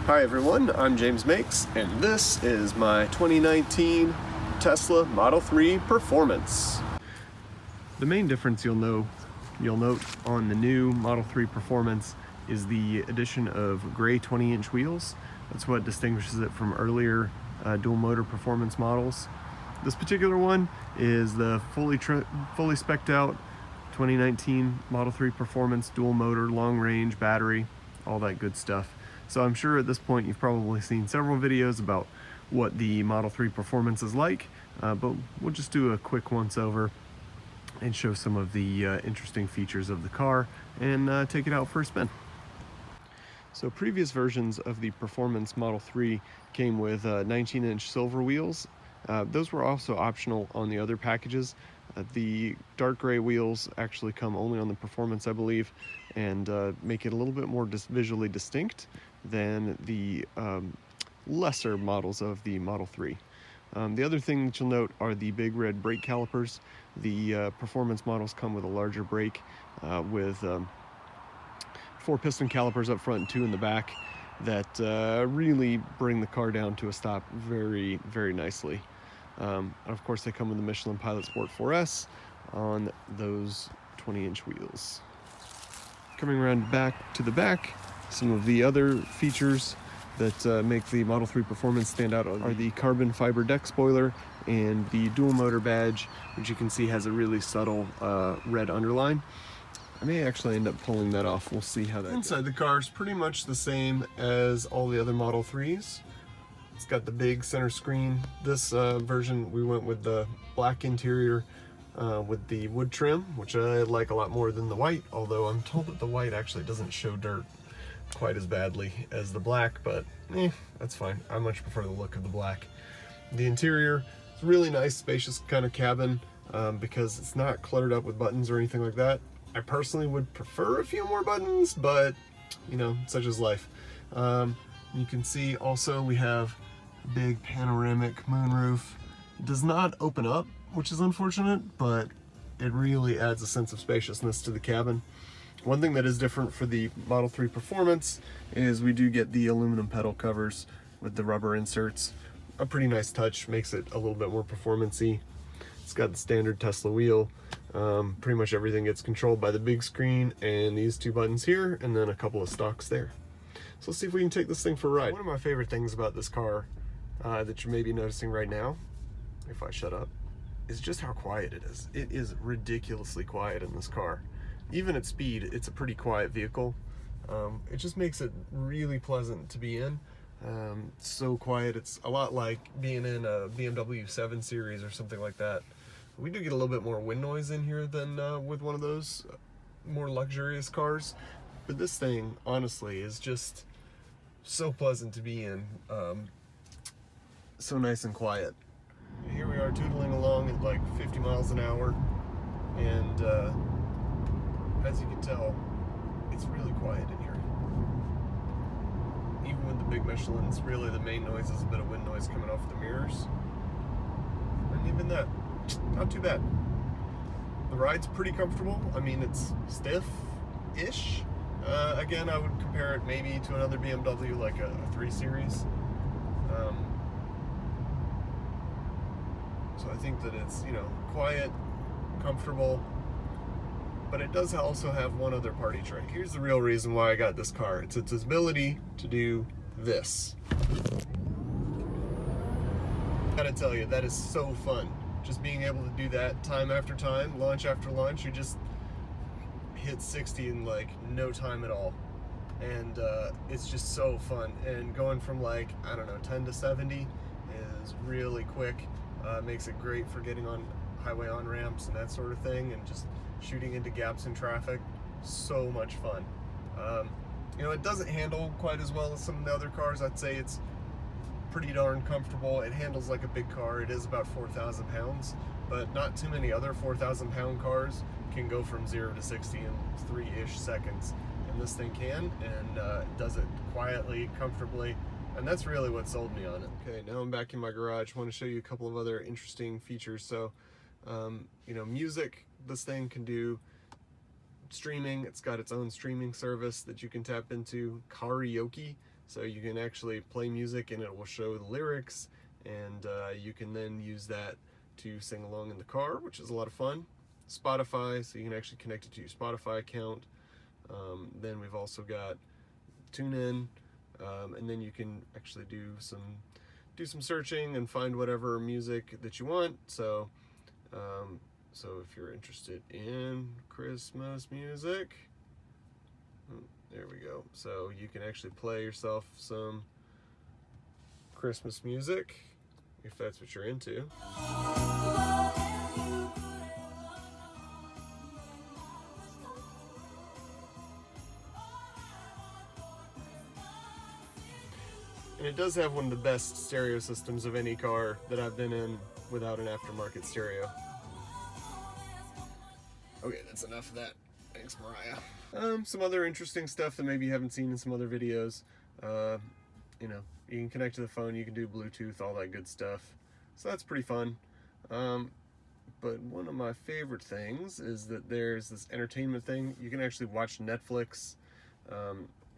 Hi everyone, I'm James Makes, and this is my 2019 Tesla Model 3 Performance. The main difference you'll note on the new Model 3 Performance is the addition of gray 20-inch wheels. That's what distinguishes it from earlier dual motor performance models. This particular one is the fully spec'd out 2019 Model 3 Performance dual motor, long range, battery, all that good stuff. So I'm sure at this point you've probably seen several videos about what the Model 3 Performance is like, but we'll just do a quick once over and show some of the interesting features of the car and take it out for a spin. So previous versions of the Performance Model 3 came with 19-inch silver wheels. Those were also optional on the other packages. The dark gray wheels actually come only on the Performance, I believe, and make it a little bit more visually distinct than the lesser models of the Model 3. The other thing that you'll note are the big red brake calipers. The Performance models come with a larger brake with 4 piston calipers up front and 2 in the back that really bring the car down to a stop very, very nicely. And of course they come with the Michelin Pilot Sport 4S on those 20-inch wheels. Coming around back to the back, some of the other features that make the Model 3 Performance stand out are the carbon fiber deck spoiler and the dual motor badge, which you can see has a really subtle red underline. I may actually end up pulling that off. We'll see how that goes. Inside the car is pretty much the same as all the other Model 3s. It's got the big center screen. This version we went with the black interior with the wood trim, which I like a lot more than the white, although I'm told that the white actually doesn't show dirt quite as badly as the black, but that's fine. I much prefer the look of the black. The interior is really nice, spacious kind of cabin because it's not cluttered up with buttons or anything like that. I personally would prefer a few more buttons, but you know, such is life. You can see also we have a big panoramic moonroof. It does not open up, which is unfortunate, but it really adds a sense of spaciousness to the cabin. One thing that is different for the Model 3 Performance is we do get the aluminum pedal covers with the rubber inserts. A pretty nice touch, makes it a little bit more performance-y. It's got the standard Tesla wheel. Pretty much everything gets controlled by the big screen and these 2 buttons here, and then a couple of stalks there. So let's see if we can take this thing for a ride. One of my favorite things about this car that you may be noticing right now, if I shut up, is just how quiet it is. It is ridiculously quiet in this car. Even at speed, it's a pretty quiet vehicle. It just makes it really pleasant to be in. So quiet, it's a lot like being in a BMW 7 Series or something like that. We do get a little bit more wind noise in here than with one of those more luxurious cars. But this thing, honestly, is just so pleasant to be in. So nice and quiet. Here we are tootling along at like 50 miles an hour. And as you can tell, it's really quiet in here. Even with the big Michelins, really the main noise is a bit of wind noise coming off the mirrors. And even that, not too bad. The ride's pretty comfortable. I mean, it's stiff-ish. Again, I would compare it maybe to another BMW, like a 3 Series. So I think that it's, you know, quiet, comfortable, but it does also have one other party trick. Here's the real reason why I got this car. It's its ability to do this. Gotta tell you, that is so fun. Just being able to do that time after time, launch after launch, you just hit 60 in like no time at all. And it's just so fun. And going from like, I don't know, 10 to 70 is really quick. Makes it great for getting on highway on-ramps and that sort of thing, and just shooting into gaps in traffic. So much fun. You know, it doesn't handle quite as well as some of the other cars. I'd say it's pretty darn comfortable. It handles like a big car. It is about 4,000 pounds, but not too many other 4,000 pound cars can go from 0 to 60 in 3-ish seconds. And this thing can, and does it quietly, comfortably, and that's really what sold me on it. Okay, now I'm back in my garage. I want to show you a couple of other interesting features. So, you know, music, this thing can do streaming. It's got its own streaming service that you can tap into. Karaoke, So you can actually play music and it will show the lyrics, and you can then use that to sing along in the car, which is a lot of fun. Spotify, so you can actually connect it to your Spotify account. Then we've also got TuneIn, and then you can actually do some searching and find whatever music that you want. So if you're interested in Christmas music, there we go. So you can actually play yourself some Christmas music if that's what you're into. And it does have one of the best stereo systems of any car that I've been in without an aftermarket stereo. Okay, that's enough of that. Thanks, Mariah. Some other interesting stuff that maybe you haven't seen in some other videos. You know, you can connect to the phone, you can do Bluetooth, all that good stuff. So that's pretty fun. But one of my favorite things is that there's this entertainment thing. You can actually watch Netflix.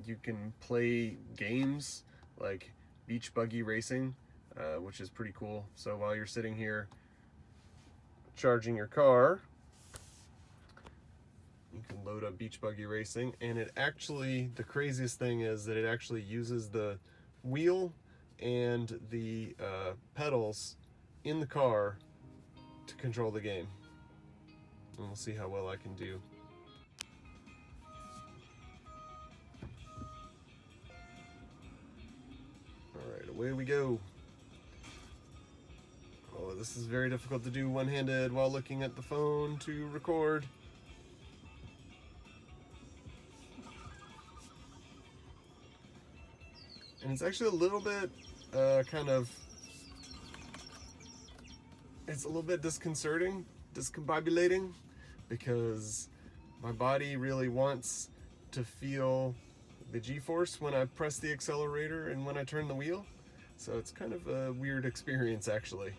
You can play games like beach buggy racing, which is pretty cool. So while you're sitting here charging your car, you can load up beach buggy racing, and it actually, the craziest thing is that it actually uses the wheel and the pedals in the car to control the game. And we'll see how well I can do. Alright, away we go. Oh, this is very difficult to do one-handed while looking at the phone to record. And it's actually a little bit it's a little bit discombobulating, because my body really wants to feel the G-force when I press the accelerator and when I turn the wheel. So it's kind of a weird experience, actually.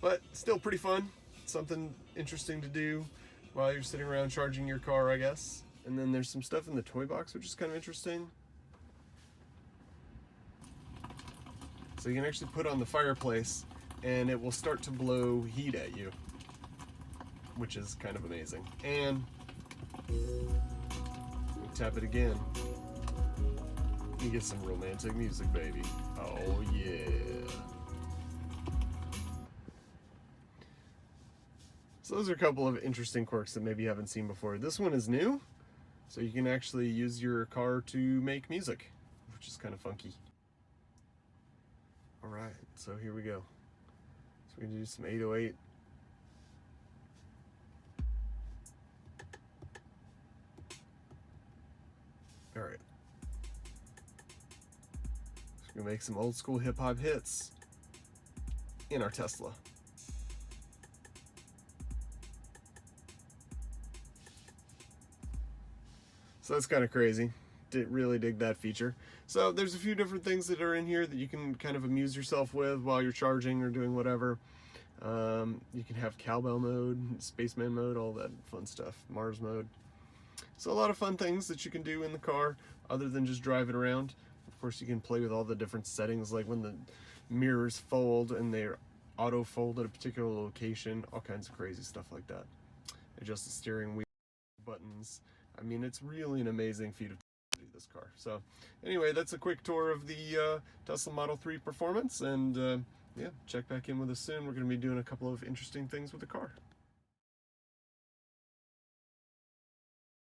But still pretty fun. Something interesting to do while you're sitting around charging your car, I guess. And then there's some stuff in the toy box, which is kind of interesting. So you can actually put on the fireplace and it will start to blow heat at you, which is kind of amazing. And tap it again, you get some romantic music, baby. Oh yeah. So those are a couple of interesting quirks that maybe you haven't seen before. This one is new, so you can actually use your car to make music, which is kind of funky. All right, so here we go. So we're gonna do some 808. All right. So we're gonna make some old school hip hop hits in our Tesla. So that's kind of crazy. Really dig that feature. So there's a few different things that are in here that you can kind of amuse yourself with while you're charging or doing whatever. You can have cowbell mode, spaceman mode, all that fun stuff, Mars mode. So a lot of fun things that you can do in the car other than just driving around. Of course, you can play with all the different settings, like when the mirrors fold and they're auto fold at a particular location, all kinds of crazy stuff like that. Adjust the steering wheel buttons. I mean, it's really an amazing feat of technology, this car. So anyway, that's a quick tour of the Tesla Model 3 Performance, and yeah, check back in with us soon. We're going to be doing a couple of interesting things with the car.